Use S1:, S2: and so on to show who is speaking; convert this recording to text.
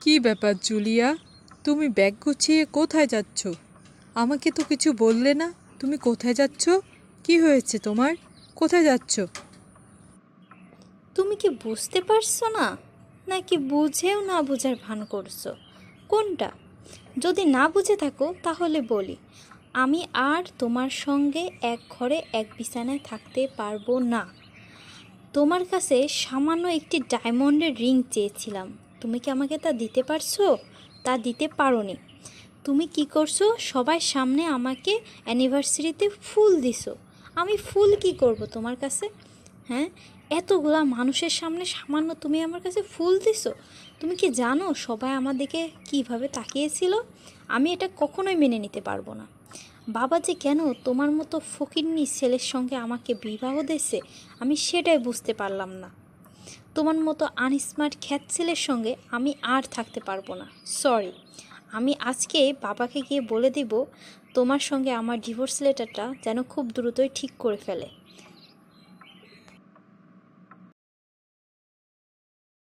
S1: কি ব্যাপার জুলিয়া, তুমি ব্যাগ গুছিয়ে কোথায় যাচ্ছ? আমাকে তো কিছু বললে না। তুমি কোথায় যাচ্ছ? কি হয়েছে তোমার? কোথায় যাচ্ছ?
S2: তুমি কি বুঝতে পারছো না, নাকি বুঝেও না বুঝার ভান করছো? কোনটা? যদি না বুঝে থাকো তাহলে বলি, আমি আর তোমার সঙ্গে এক ঘরে এক বিছানায় থাকতে পারবো না। তোমার কাছে সামান্য একটি ডায়মন্ডের রিং চেয়েছিলাম, তুমি কি আমাকে তা দিতে পারছো? তা দিতে পারোনি। তুমি কি করছো? সবার সামনে আমাকে অ্যানিভার্সারিতে ফুল দিছো। আমি ফুল কি করব তোমার কাছে? হ্যাঁ, এতগুলা মানুষের সামনে সামান্য তুমি আমার কাছে ফুল দিছো? তুমি কি জানো সবাই আমার দিকে কীভাবে তাকিয়েছিল? আমি এটা কখনোই মেনে নিতে পারবো না। বাবা যে কেন তোমার মতো ফকিন্নি ছেলের সঙ্গে আমাকে বিবাহ দিয়েছে, আমি সেটাই বুঝতে পারলাম না। তোমার মতো আনস্মার্ট খ্যাত ছেলের সঙ্গে আমি আর থাকতে পারবো না। সরি। আমি আজকে বাবাকে গিয়ে বলে দিব তোমার সঙ্গে আমার ডিভোর্স লেটারটা যেন খুব দ্রুতই ঠিক করে ফেলে।